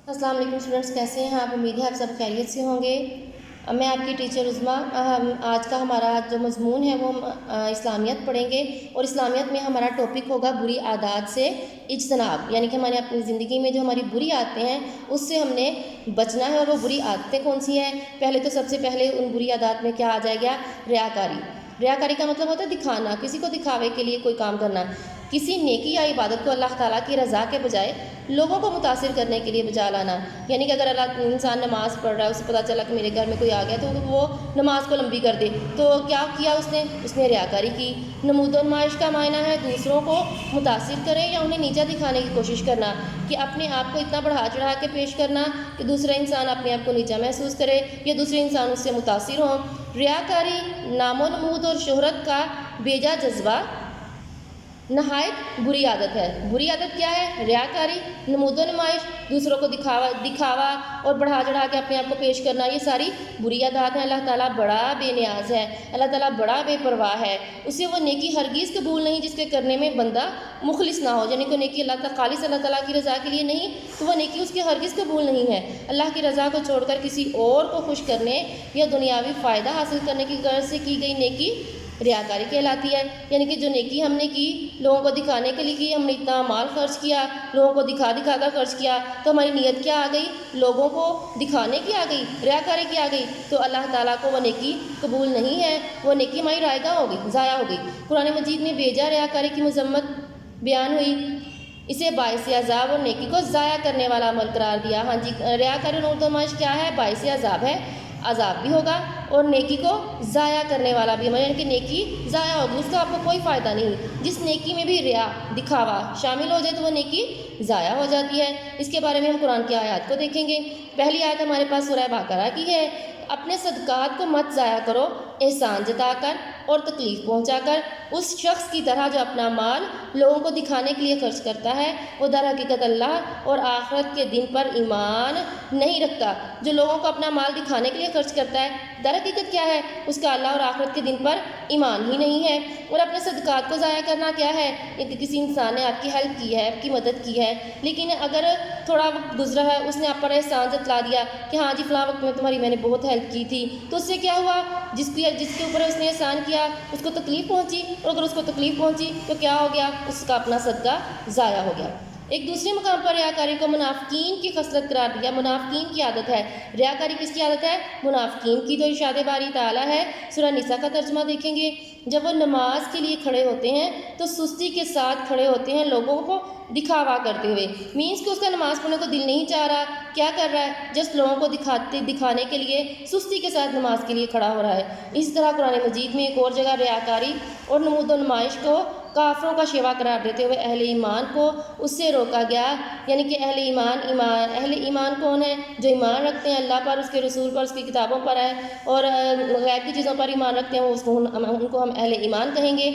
السلام علیکم اسٹوڈنٹس، کیسے ہیں آپ؟ امید ہے آپ سب خیریت سے ہوں گے۔ میں آپ کی ٹیچر عظمیٰ۔ آج کا ہمارا جو مضمون ہے وہ اسلامیت پڑھیں گے، اور اسلامیت میں ہمارا ٹاپک ہوگا بری عادات سے اجتناب، یعنی کہ ہمارے اپنی زندگی میں جو ہماری بری عادتیں ہیں اس سے ہم نے بچنا ہے۔ اور وہ بری عادتیں کون سی ہیں؟ پہلے تو سب سے پہلے ان بری عادات میں کیا آ جائے گا؟ ریاکاری۔ ریاکاری کا مطلب ہوتا ہے دکھانا، کسی کو دکھاوے کے لیے کوئی کام کرنا، کسی نیکی یا عبادت کو اللہ تعالیٰ کی رضا کے بجائے لوگوں کو متاثر کرنے کے لیے بجا لانا۔ یعنی کہ اگر انسان نماز پڑھ رہا ہے، اسے پتہ چلا کہ میرے گھر میں کوئی آ گیا تو وہ نماز کو لمبی کر دے، تو کیا کیا اس نے ریاکاری کی۔ نمود و نمائش کا معنی ہے دوسروں کو متاثر کرے یا انہیں نیچا دکھانے کی کوشش کرنا، کہ اپنے آپ کو اتنا بڑھا چڑھا کے پیش کرنا کہ دوسرا انسان اپنے آپ کو نیچا محسوس کرے یا دوسرے انسان اس سے متاثر ہوں۔ ریاکاری نام و نمود اور شہرت کا بیجا جذبہ نہایت بری عادت ہے۔ بری عادت کیا ہے؟ ریاکاری، نمود و نمائش، دوسروں کو دکھاوا اور بڑھا چڑھا کے اپنے آپ کو پیش کرنا، یہ ساری بری عادات ہیں۔ اللہ تعالیٰ بڑا بے نیاز ہے، اللہ تعالیٰ بڑا بے پرواہ ہے، اسے وہ نیکی ہرگز قبول نہیں جس کے کرنے میں بندہ مخلص نہ ہو، یعنی کوئی نیکی اللہ تعالیٰ خالص اللہ تعالیٰ کی رضا کے لیے نہیں تو وہ نیکی اس کے ہرگز قبول نہیں ہے۔ اللہ کی رضا کو چھوڑ کر کسی اور کو خوش کرنے یا دنیاوی فائدہ حاصل کرنے کی غرض سے کی گئی نیکی ریاکاری کہلاتی ہے۔ یعنی کہ جو نیکی ہم نے کی لوگوں کو دکھانے کے لیے کی، ہم نے اتنا مال خرچ کیا، لوگوں کو دکھا کر خرچ کیا، تو ہماری نیت کیا آ گئی؟ لوگوں کو دکھانے کی آ گئی، ریاکاری کی آ گئی، تو اللہ تعالیٰ کو وہ نیکی قبول نہیں ہے، وہ نیکی ہماری رائگاں ہو گئی، ضائع ہو گئی۔ قرآن مجید میں بیجا ریاکاری کی مذمت بیان ہوئی، اسے باعث عذاب اور نیکی کو ضائع کرنے والا عمل قرار دیا۔ ہاں جی، ریاکاری اور نمائش کیا ہے؟ باعث عذاب ہے، عذاب بھی ہوگا اور نیکی کو ضائع کرنے والا بھی، یعنی کہ نیکی ضائع ہوگی، اس کا آپ کو کوئی فائدہ نہیں۔ جس نیکی میں بھی ریا دکھاوا شامل ہو جائے تو وہ نیکی ضائع ہو جاتی ہے۔ اس کے بارے میں ہم قرآن کی آیات کو دیکھیں گے۔ پہلی آیت ہمارے پاس سورہ بقرہ کی ہے، اپنے صدقات کو مت ضائع کرو احسان جتا کر اور تکلیف پہنچا کر، اس شخص کی طرح جو اپنا مال لوگوں کو دکھانے کے لیے خرچ کرتا ہے، وہ در حقیقت اللہ اور آخرت کے دن پر ایمان نہیں رکھتا۔ جو لوگوں کو اپنا مال دکھانے کے لیے خرچ کرتا ہے، در حقیقت کیا ہے؟ اس کا اللہ اور آخرت کے دن پر ایمان ہی نہیں ہے۔ اور اپنے صدقات کو ضائع کرنا کیا ہے؟ کہ کسی انسان نے آپ کی ہیلپ کی ہے، آپ کی مدد کی ہے، لیکن اگر تھوڑا وقت گزرا ہے اس نے آپ پر احسان جتلا دیا کہ ہاں جی فلاں وقت میں تمہاری میں نے بہت ہیلپ کی تھی، تو اس سے کیا ہوا؟ جس کے اوپر اس نے احسان کیا اس کو تکلیف پہنچی، اور اگر اس کو تکلیف پہنچی تو کیا ہو گیا؟ اس کا اپنا صدقہ ضائع ہو گیا۔ ایک دوسرے مقام پر ریاکاری کو منافقین کی خصلت قرار دیا، منافقین کی عادت ہے۔ ریاکاری کس کی عادت ہے؟ منافقین کی۔ تو ارشاد باری تعالیٰ ہے، سورہ نساء کا ترجمہ دیکھیں گے، جب وہ نماز کے لیے کھڑے ہوتے ہیں تو سستی کے ساتھ کھڑے ہوتے ہیں، لوگوں کو دکھاوا کرتے ہوئے، مینس کہ اس کا نماز پڑھنے کو دل نہیں چاہ رہا، کیا کر رہا ہے؟ جسٹ لوگوں کو دکھانے کے لیے سستی کے ساتھ نماز کے لیے کھڑا ہو رہا ہے۔ اس طرح قرآن مجید میں ایک اور جگہ ریاکاری اور نمود و نمائش کو کافروں کا شیوا قرار دیتے ہوئے اہل ایمان کو اس سے روکا گیا، یعنی کہ اہل ایمان کون ہے؟ جو ایمان رکھتے ہیں اللہ پر، اس کے رسول پر، اس کی کتابوں پر ہے، اور غیب کی چیزوں پر ایمان رکھتے ہیں، ان کو ہم اہل ایمان کہیں گے۔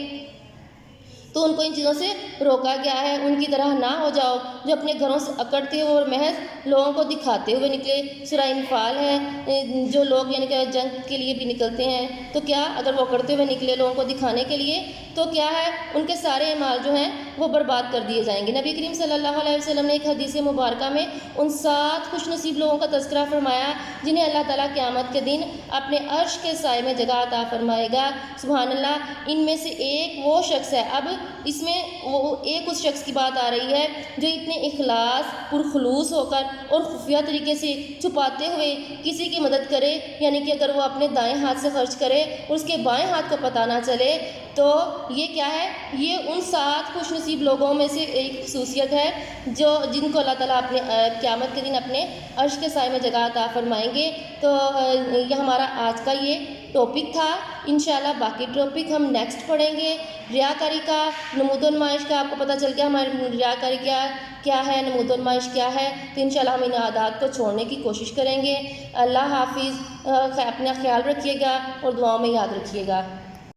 تو ان کو ان چیزوں سے روکا گیا ہے، ان کی طرح نہ ہو جاؤ جو اپنے گھروں سے اکڑتے ہوئے اور محض لوگوں کو دکھاتے ہوئے نکلے۔ سورہ انفال ہے، جو لوگ یعنی کہ جنگ کے لیے بھی نکلتے ہیں تو کیا اگر وہ اکڑتے ہوئے نکلے لوگوں کو دکھانے کے لیے تو کیا ہے؟ ان کے سارے اعمال جو ہیں وہ برباد کر دیے جائیں گے۔ نبی کریم صلی اللہ علیہ وسلم نے ایک حدیث مبارکہ میں ان 7 خوش نصیب لوگوں کا تذکرہ فرمایا جنہیں اللہ تعالیٰ قیامت کے دن اپنے عرش کے سائے میں جگہ عطا فرمائے گا۔ سبحان اللہ، ان میں سے ایک وہ شخص ہے۔ اب اس میں وہ ایک اس شخص کی بات آ رہی ہے جو اتنے اخلاص پرخلوص ہو کر اور خفیہ طریقے سے چھپاتے ہوئے کسی کی مدد کرے، یعنی کہ اگر وہ اپنے دائیں ہاتھ سے خرچ کرے اور اس کے بائیں ہاتھ کو پتہ نہ چلے تو یہ کیا ہے؟ یہ ان 7 خوش نصیب لوگوں میں سے ایک خصوصیت ہے جن کو اللہ تعالیٰ اپنے قیامت کے دن اپنے عرش کے سائے میں جگہ عطا فرمائیں گے۔ تو یہ ہمارا آج کا یہ ٹاپک تھا۔ انشاءاللہ باقی ٹاپک ہم نیکسٹ پڑھیں گے۔ ریاکاری کا، نمود و نمائش کا آپ کو پتہ چل گیا ہماری ریاکاری کیا ہے، نمود و نمائش کیا ہے، تو انشاءاللہ ہم ان عادات کو چھوڑنے کی کوشش کریں گے۔ اللہ حافظ، اپنا خیال رکھیے گا اور دعاؤں میں یاد رکھیے گا۔